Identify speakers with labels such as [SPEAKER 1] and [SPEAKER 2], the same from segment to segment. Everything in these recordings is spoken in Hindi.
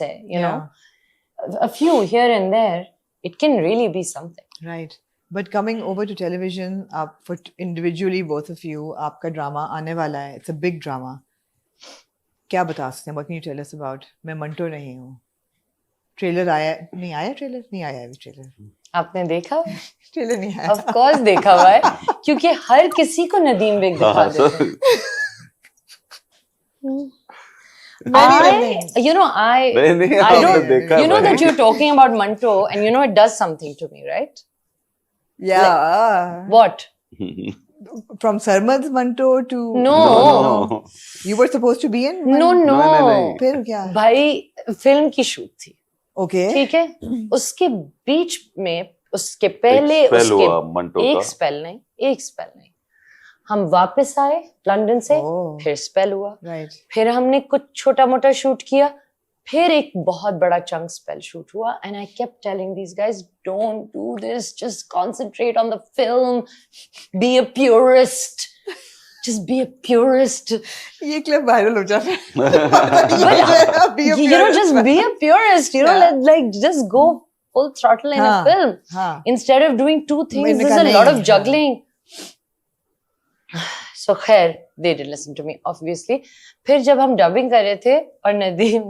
[SPEAKER 1] you know, a few here and there, it can really be something.
[SPEAKER 2] Right. But coming over to television, for individually both of you, आपका ड्रामा आने वाला है. It's a big drama. क्या बता सकते हैं? What can you tell us about? मैं मंटो नहीं हूँ. ट्रेलर आया नहीं आया अभी ट्रेलर.
[SPEAKER 1] आपने देखा?
[SPEAKER 2] ट्रेलर नहीं आया.
[SPEAKER 1] Of course देखा हुआ है, क्योंकि हर किसी को नदीम बेग दिखा देते हैं. You know, I don't. You know that you're talking about Manto, and you know it does something to me, right?
[SPEAKER 2] Yeah.
[SPEAKER 1] What?
[SPEAKER 2] From Sarmad's Manto to
[SPEAKER 1] No.
[SPEAKER 2] You were supposed to be in?
[SPEAKER 1] No.
[SPEAKER 2] फिर क्या?
[SPEAKER 1] भाई फिल्म की शूट थी.
[SPEAKER 2] Okay.
[SPEAKER 1] ठीक है. उसके बीच में उसके पहले एक स्पेल नहीं. हम वापस आए लंदन से, फिर स्पेल हुआ.
[SPEAKER 2] Right.
[SPEAKER 1] फिर हमने कुछ छोटा मोटा शूट किया, फिर एक बहुत बड़ा चंक स्पेल शूट हुआ. And I kept telling these guys, don't do this, just concentrate on the film, be a purist, just be a purist.
[SPEAKER 2] ये क्लिप वायरल हो जाता है.
[SPEAKER 1] You know, just be a purist, you know, like just go full throttle in a film. Instead of doing two things, there's a lot of juggling. So खैर, they did listen to me, obviously. फिर जब हम dubbing कर रहे थे और Nadeem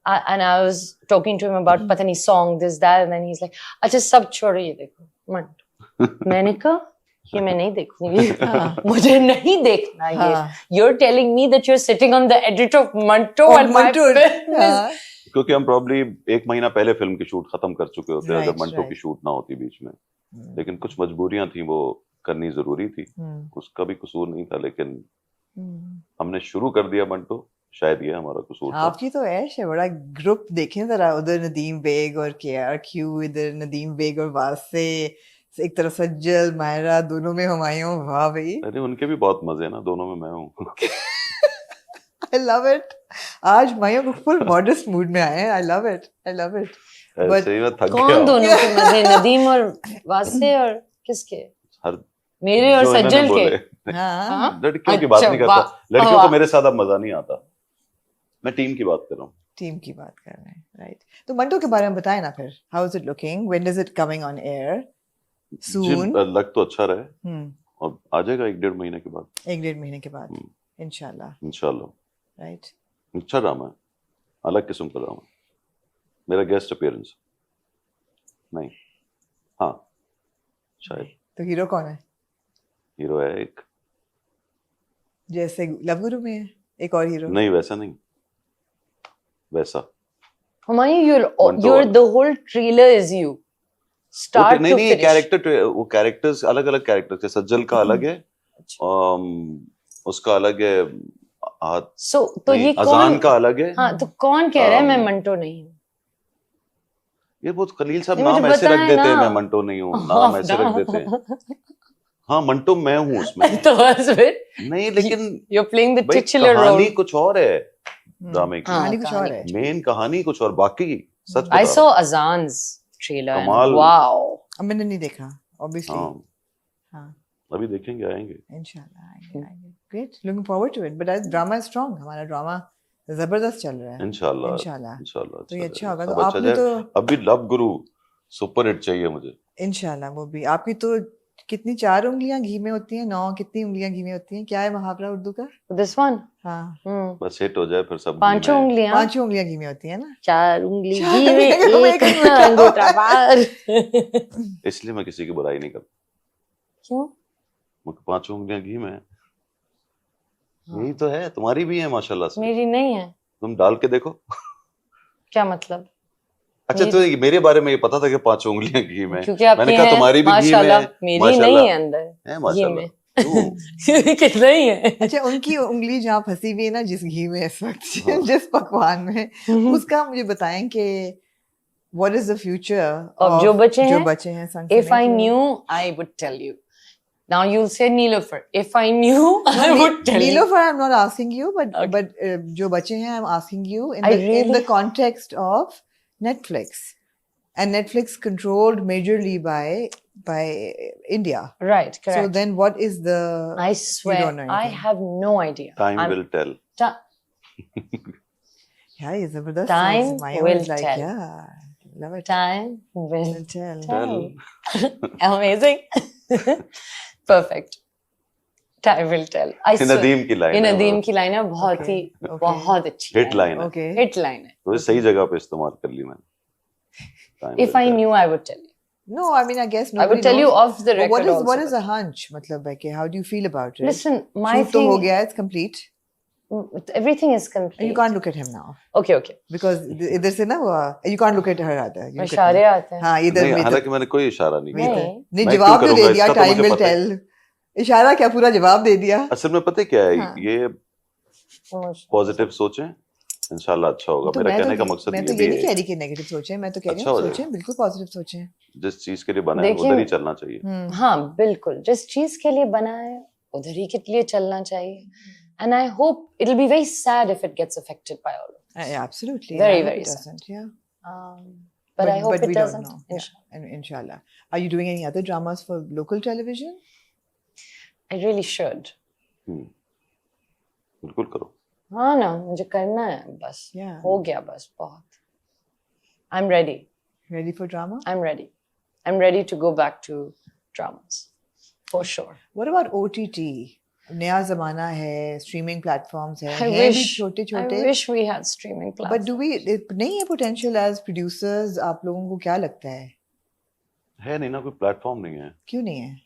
[SPEAKER 1] and I was talking to him about पता नहीं song, this, that, and then he's like, अच्छा सब छोड़ो, ये देखो मंटो. मैंने कहा ये मैं नहीं देखूंगी. मुझे नहीं देखना ये. You're telling me that you're sitting on the edit of Manto and my film is...
[SPEAKER 3] क्योंकि हम probably 1 महीना पहले फिल्म की शूट खत्म कर चुके होते अगर मंटो की शूट ना होती बीच में. लेकिन कुछ मजबूरियां थी, वो करनी जरूरी थी. उसका भी कसूर नहीं था, लेकिन हमने शुरू कर दिया मंटो. शायद ये हमारा कसूर था.
[SPEAKER 2] आपकी तो ऐश है बड़ा ग्रुप. देखें जरा, उधर नदीम बेग और KRQ, इधर नदीम बेग और वासे, एक तरफ सज्जल मायरा, दोनों में हुमायूं. वाह भाई.
[SPEAKER 3] अरे उनके भी बहुत मजे हैं ना, दोनों में मैं हूँ.
[SPEAKER 2] I love it. आज मायूं फुल मॉडेस्ट मूड में आए हैं. I love it.
[SPEAKER 3] सही में थक गया.
[SPEAKER 1] कौन दोनों के मजे? नदीम और वासे और किसके? मेरे और सज्जल के.
[SPEAKER 3] लड़कियों की बात नहीं करता. लड़कियों को मेरे साथ अब मजा नहीं आता. मैं टीम की बात कर रहा हूँ.
[SPEAKER 2] टीम की बात कर रहे हैं. राइट. तो मंटो के बारे में बताएं ना फिर. How is it looking? When is it coming on air? Soon.
[SPEAKER 3] लग तो अच्छा रहे. अब आ जाएगा 1-1.5 महीने के बाद.
[SPEAKER 2] 1-1.5 महीने के बाद. इंशाल्लाह. राइट.
[SPEAKER 3] अच्छा ड्रामा है, अलग किस्म का ड्रामा. मेरा गेस्ट अपीयरेंस नहीं. हाँ शायद.
[SPEAKER 2] तो हीरो कौन है?
[SPEAKER 3] हीरो है एक,
[SPEAKER 2] जैसे लव गुरु में है एक और हीरो.
[SPEAKER 3] नहीं वैसा नहीं, वैसा.
[SPEAKER 1] Humayun, you're the whole trailer is you. Start
[SPEAKER 3] नहीं
[SPEAKER 1] to
[SPEAKER 3] नहीं, कैरेक्टर, वो कैरेक्टर्स अलग अलग कैरेक्टर्स है. सज्जल का अलग है, उसका अलग है.
[SPEAKER 1] तो ये
[SPEAKER 3] अजान का अलग है.
[SPEAKER 1] हाँ, तो कौन कह रहा है मैं मंटो नहीं हूँ?
[SPEAKER 3] ये बहुत खलील साहब नाम ऐसे रख देते हैं, मैं मंटो नहीं हूँ, नाम ऐसे रख देते हैं. हाँ मंटो मैं हूँ उसमें.
[SPEAKER 1] तो बस फिर
[SPEAKER 3] नहीं, लेकिन
[SPEAKER 1] you're playing the titular role.
[SPEAKER 3] कहानी कुछ और है ड्रामे की.
[SPEAKER 2] कहानी कुछ और है.
[SPEAKER 3] मेन कहानी कुछ और, बाकी सच
[SPEAKER 1] I saw Azan's trailer
[SPEAKER 3] कमाल.
[SPEAKER 1] and wow.
[SPEAKER 2] अब मैंने नहीं देखा obviously.
[SPEAKER 3] हाँ अभी देखेंगे, आएंगे
[SPEAKER 2] इंशाल्लाह. आएंगे. Great, looking forward to it. But as drama is strong, हमारा ड्रामा जबरदस्त चल रहा है. इंशाल्लाह. तो ये अच्छा होगा. तो आपने तो
[SPEAKER 3] अभी लव गुरु सुपर हिट चाहिए मुझे.
[SPEAKER 2] इंशाल्लाह वो भी. आपकी तो कितनी 4 उंगलियां घी में होती हैं? 9 कितनी उंगलियां घी में होती हैं? क्या है मुहावरा उर्दू का?
[SPEAKER 1] This one.
[SPEAKER 2] हाँ.
[SPEAKER 3] बस हिट हो जाए फिर सब.
[SPEAKER 1] 5 उंगलियां.
[SPEAKER 2] 5 उंगलियां घी में होती है ना.
[SPEAKER 1] 4 उंगली घी में, एक अंगूठा बाहर.
[SPEAKER 3] इसलिए मैं किसी की बुराई नहीं करता.
[SPEAKER 1] क्यों?
[SPEAKER 3] 5 उंगलियां घी में. यही तो है. तुम्हारी भी है माशाल्लाह से.
[SPEAKER 1] मेरी नहीं है.
[SPEAKER 3] तुम डाल के देखो.
[SPEAKER 1] क्या मतलब?
[SPEAKER 3] अच्छा, तो मेरे बारे में ये पता था कि 5 उंगलियां घी में.
[SPEAKER 1] मैंने कहा तुम्हारी भी घी में. मेरी नहीं है अंदर है माशाल्लाह. कितना ही है.
[SPEAKER 2] अच्छा, उनकी उंगली जहाँ फंसी हुई है ना जिस घी में इस वक्त, जिस पकवान में, उसका मुझे बताएं कि what is the future of
[SPEAKER 1] जो बचे
[SPEAKER 2] हैं.
[SPEAKER 1] If I knew, I would tell you. Now you'll say Neelofer. If I knew, I would tell you.
[SPEAKER 2] Neelofer, I'm not asking you, but जो बचे हैं, I'm asking you in the context of Netflix, and Netflix controlled majorly by India.
[SPEAKER 1] Right, correct.
[SPEAKER 2] So then, what is the?
[SPEAKER 1] I swear, I have no idea.
[SPEAKER 3] Time will tell.
[SPEAKER 2] Yeah, ये जबरदस्त
[SPEAKER 1] Time
[SPEAKER 2] was. My
[SPEAKER 1] will
[SPEAKER 2] was like,
[SPEAKER 1] tell.
[SPEAKER 2] yeah, love it.
[SPEAKER 1] Time will
[SPEAKER 2] Will tell.
[SPEAKER 1] tell. Amazing. Perfect. Time will tell. I
[SPEAKER 3] ये
[SPEAKER 1] swear.
[SPEAKER 3] नदीम की लाइन
[SPEAKER 1] ये
[SPEAKER 3] है,
[SPEAKER 1] नदीम की लाइन है, बहुत
[SPEAKER 2] Okay,
[SPEAKER 1] ही
[SPEAKER 2] okay.
[SPEAKER 1] बहुत अच्छी
[SPEAKER 3] हिट लाइन है,
[SPEAKER 2] Okay.
[SPEAKER 1] हिट लाइन है.
[SPEAKER 3] तो ये सही जगह पे इस्तेमाल कर ली मैंने. Time
[SPEAKER 1] If
[SPEAKER 3] will
[SPEAKER 1] I
[SPEAKER 3] tell.
[SPEAKER 1] knew, I would tell you.
[SPEAKER 2] No, I mean, I guess
[SPEAKER 1] I
[SPEAKER 2] nobody
[SPEAKER 1] would tell you
[SPEAKER 2] knows.
[SPEAKER 1] off the
[SPEAKER 2] But
[SPEAKER 1] record also.
[SPEAKER 2] what is a hunch? मतलब like, how do you feel about it?
[SPEAKER 1] Listen, my
[SPEAKER 2] Shoot तो
[SPEAKER 1] thing.
[SPEAKER 2] हो गया, it's complete.
[SPEAKER 1] Everything is
[SPEAKER 2] And
[SPEAKER 1] complete.
[SPEAKER 2] you can't look at him now
[SPEAKER 1] Okay, okay.
[SPEAKER 2] because इधर से ना वो you can't look at her rather. You look at
[SPEAKER 1] इशारे
[SPEAKER 2] me.
[SPEAKER 1] आते हैं.
[SPEAKER 2] हाँ इधर
[SPEAKER 3] नहीं,
[SPEAKER 2] में
[SPEAKER 3] हालांकि मैंने कोई इशारा नहीं किया.
[SPEAKER 1] नहीं.
[SPEAKER 2] नहीं
[SPEAKER 3] मैं
[SPEAKER 2] जवाब
[SPEAKER 3] क्यों
[SPEAKER 2] तो दे
[SPEAKER 3] करूंगा?
[SPEAKER 2] दिया
[SPEAKER 3] इसका तो
[SPEAKER 2] टाइम
[SPEAKER 3] मुझे
[SPEAKER 2] विल
[SPEAKER 3] पता है.
[SPEAKER 2] टेल इशारा क्या पूरा जवाब दे दिया
[SPEAKER 3] असल में पता है क्या है,
[SPEAKER 1] हाँ.
[SPEAKER 3] ये पॉजिटिव सोचें, इंशाल्लाह अच्छा होगा.
[SPEAKER 2] तो
[SPEAKER 3] मेरा कहने का
[SPEAKER 2] मैं
[SPEAKER 3] मकसद
[SPEAKER 2] तो
[SPEAKER 3] ये
[SPEAKER 2] ये
[SPEAKER 3] भी
[SPEAKER 2] नहीं कह
[SPEAKER 3] है,
[SPEAKER 2] रही कि नेगेटिव सोचें मैं तो कह रही
[SPEAKER 3] अच्छा
[SPEAKER 2] हूँ
[SPEAKER 3] हो
[SPEAKER 2] सोचें बिल्कुल पॉजिटिव सोचें
[SPEAKER 3] जिस चीज के लिए बना है
[SPEAKER 1] देखिए-
[SPEAKER 3] उधर ही चलना चाहिए.
[SPEAKER 1] हाँ बिल्कुल, जिस चीज के लिए बना है उधर ही के लिए चलना चाहिए. And I hope it'll be very sad if it gets affected by all of this.
[SPEAKER 2] Yeah, absolutely
[SPEAKER 1] Very,
[SPEAKER 2] I hope
[SPEAKER 1] very
[SPEAKER 2] it
[SPEAKER 1] sad.
[SPEAKER 2] doesn't yeah
[SPEAKER 1] But I hope
[SPEAKER 2] but
[SPEAKER 1] it
[SPEAKER 2] we
[SPEAKER 1] doesn't.
[SPEAKER 2] don't know and inshallah are you doing any other dramas for local television
[SPEAKER 1] I really should.
[SPEAKER 3] बिल्कुल करो.
[SPEAKER 1] हाँ ना, मुझे करना है बस.
[SPEAKER 2] Yeah.
[SPEAKER 1] हो गया बस बहुत. I'm ready.
[SPEAKER 2] ready for drama
[SPEAKER 1] I'm ready. I'm ready to go back to dramas. For sure.
[SPEAKER 2] what about OTT नया जमाना है स्ट्रीमिंग प्लेटफॉर्म्स है
[SPEAKER 1] I
[SPEAKER 2] हैं भी
[SPEAKER 1] wish.
[SPEAKER 2] छोटे
[SPEAKER 1] I
[SPEAKER 2] छोटे
[SPEAKER 1] wish we had streaming
[SPEAKER 2] but
[SPEAKER 1] platforms.
[SPEAKER 2] Do we नहीं है पोटेंशियल एज प्रोड्यूसर्स आप लोगों को क्या लगता है
[SPEAKER 3] नहीं ना, कोई प्लेटफॉर्म नहीं है.
[SPEAKER 2] क्यों नहीं है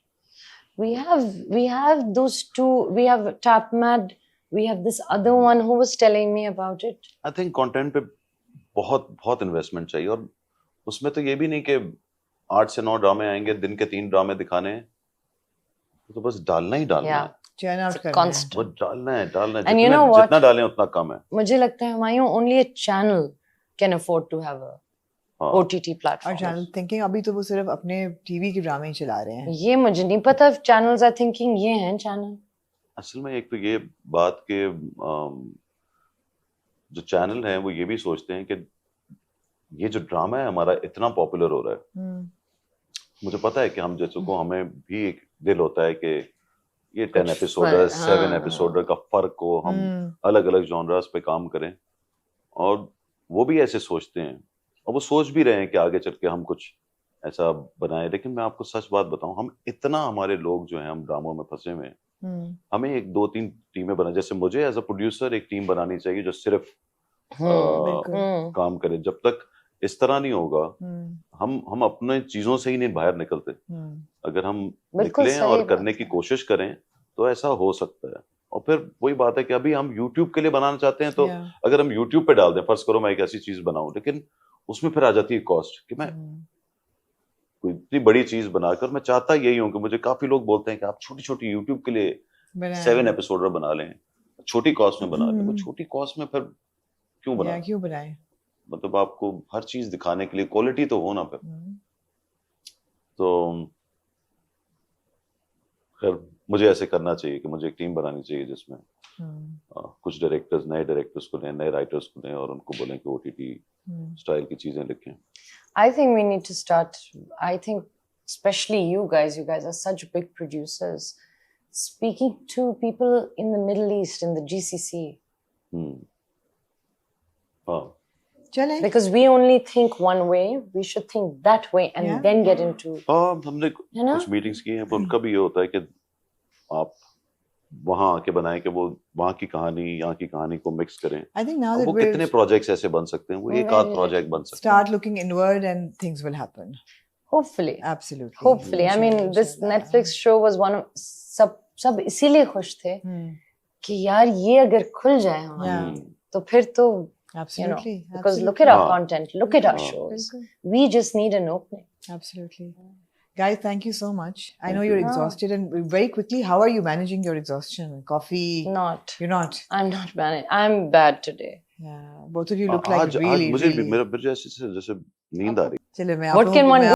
[SPEAKER 1] We have those two. We have TapMad. We have this other one who was telling me about it.
[SPEAKER 3] I think content पे बहुत बहुत इन्वेस्टमेंट चाहिए. और उसमें तो ये भी नहीं कि 8 से 9 ड्रामे आएंगे, दिन के 3 ड्रामे दिखाने हैं, तो बस डालना ही डालना
[SPEAKER 1] Yeah.
[SPEAKER 3] है.
[SPEAKER 2] चर्न आउट
[SPEAKER 1] It's a
[SPEAKER 2] करना है
[SPEAKER 1] constant.
[SPEAKER 3] वो डालना है.
[SPEAKER 1] And you know what?
[SPEAKER 3] जितना डालें उतना कम है.
[SPEAKER 1] मुझे लगता है Humayun only a channel can afford to have a
[SPEAKER 3] हाँ.
[SPEAKER 1] OTT
[SPEAKER 2] और
[SPEAKER 1] platform.
[SPEAKER 2] चैनल थिंकिंग अभी तो वो सिर्फ अपने टीवी के ड्रामे ही चला रहे हैं
[SPEAKER 1] ये मुझे नहीं पता channels are thinking ये हैं channel.
[SPEAKER 3] असल में एक तो ये बात के जो चैनल हैं वो ये भी सोचते हैं कि ये जो ड्रामा है हमारा इतना पॉपुलर हो रहा है.
[SPEAKER 2] हम्म,
[SPEAKER 3] मुझे पता है कि हम जैसों को हमें भी एक दिल होता है कि ये 10
[SPEAKER 1] कुछ
[SPEAKER 3] एपिसोडर
[SPEAKER 1] फर्क,
[SPEAKER 3] 7
[SPEAKER 1] हाँ.
[SPEAKER 3] एपिसोडर का फर्क हो, हम
[SPEAKER 2] हम्म,
[SPEAKER 3] अलग अलग जॉनरास पे काम करें. और वो भी ऐसे सोचते हैं और वो सोच भी रहे हैं कि आगे चल के हम कुछ ऐसा बनाए. लेकिन मैं आपको सच बात बताऊं, हम इतना हमारे लोग जो हैं हम ड्रामों में फंसे हुए हैं. हमें 1-2-3 टीमें बना, जैसे मुझे एज अ प्रोड्यूसर एक टीम बनानी चाहिए जो सिर्फ
[SPEAKER 2] बिल्कुल
[SPEAKER 3] काम करे. जब तक इस तरह नहीं होगा
[SPEAKER 2] हम्म,
[SPEAKER 3] हम अपने चीजों से ही नहीं बाहर निकलते.
[SPEAKER 2] हम्म,
[SPEAKER 3] अगर हम
[SPEAKER 1] बिल्कुल
[SPEAKER 3] निकलें
[SPEAKER 1] सही
[SPEAKER 3] और
[SPEAKER 1] बात
[SPEAKER 3] करने की
[SPEAKER 1] है.
[SPEAKER 3] कोशिश करें तो ऐसा हो सकता है. और फिर वही बात है कि अभी हम YouTube के लिए बनाना चाहते हैं, तो
[SPEAKER 2] yeah,
[SPEAKER 3] अगर हम YouTube पे डाल दें, फर्ज करो मैं एक ऐसी चीज बनाऊं, लेकिन उसमें फिर आ जाती है कॉस्ट कि मैं कोई इतनी बड़ी चीज बनाकर, मैं चाहता यही हूं कि मुझे काफी लोग बोलते हैं कि आप छोटी छोटी YouTube के लिए
[SPEAKER 2] बनाया।
[SPEAKER 3] 7 एपिसोड बना लें, छोटी कॉस्ट में बना लें. वो
[SPEAKER 2] हम्म।
[SPEAKER 3] छोटी कॉस्ट में फिर क्यों बना?
[SPEAKER 2] क्यों बनाए
[SPEAKER 3] मतलब आपको हर चीज दिखाने के लिए क्वालिटी तो हो ना फिर. तो खैर मुझे ऐसे करना चाहिए कि मुझे एक टीम बनानी चाहिए जिसमें कुछ डायरेक्टर्स, नए डायरेक्टर्स को लें, नए राइटर्स को लें और उनको बोलें कि OTT स्टाइल की चीजें लिखें.
[SPEAKER 1] I think we need to start. I think, especially you guys are such big producers. Speaking to people in the Middle East, in the GCC,
[SPEAKER 3] हाँ,
[SPEAKER 2] चले
[SPEAKER 1] because we only think one way, we should think that way and
[SPEAKER 2] Yeah.
[SPEAKER 1] then get into.
[SPEAKER 3] हाँ, हमने
[SPEAKER 1] है ना?
[SPEAKER 3] कुछ मीटिंग्स की हैं, पर उनका भी ये होता है कि आप वहां आके बनाएं कि वो वहां की कहानी यहाँ की कहानी को मिक्स करें.
[SPEAKER 2] I think now
[SPEAKER 3] अब
[SPEAKER 2] that
[SPEAKER 3] वो कितने
[SPEAKER 2] we're
[SPEAKER 3] प्रोजेक्ट्स ऐसे बन सकते हैं, वो एक आध
[SPEAKER 1] Very
[SPEAKER 3] प्रोजेक्ट बन सकते हैं.
[SPEAKER 2] start looking inward and things will happen.
[SPEAKER 1] Hopefully,
[SPEAKER 2] Absolutely.
[SPEAKER 1] hopefully. I mean, this Netflix show was one of सब इसीलिए खुश थे कि यार ये अगर खुल जाए हमारा,
[SPEAKER 2] Yeah.
[SPEAKER 1] तो फिर तो
[SPEAKER 2] Absolutely.
[SPEAKER 1] because look at our
[SPEAKER 3] हाँ.
[SPEAKER 1] content, look at our
[SPEAKER 3] हाँ.
[SPEAKER 1] shows.
[SPEAKER 2] Absolutely.
[SPEAKER 1] We just need an opening.
[SPEAKER 2] Absolutely. Guys, thank you so much. I
[SPEAKER 3] Thank
[SPEAKER 2] know
[SPEAKER 3] you.
[SPEAKER 2] you're
[SPEAKER 1] Yeah.
[SPEAKER 2] exhausted, and very quickly, how are you managing your exhaustion? Coffee?
[SPEAKER 1] Not.
[SPEAKER 2] You're not.
[SPEAKER 1] I'm not bad. I'm bad today.
[SPEAKER 2] Yeah. Both of you look like
[SPEAKER 3] आज
[SPEAKER 2] really,
[SPEAKER 3] मुझे भी
[SPEAKER 2] really.
[SPEAKER 3] मेरा जैसे नींद आ रही.
[SPEAKER 2] चलो मैं
[SPEAKER 1] What
[SPEAKER 2] आप
[SPEAKER 1] can
[SPEAKER 2] लोगों को-
[SPEAKER 1] one
[SPEAKER 2] मैं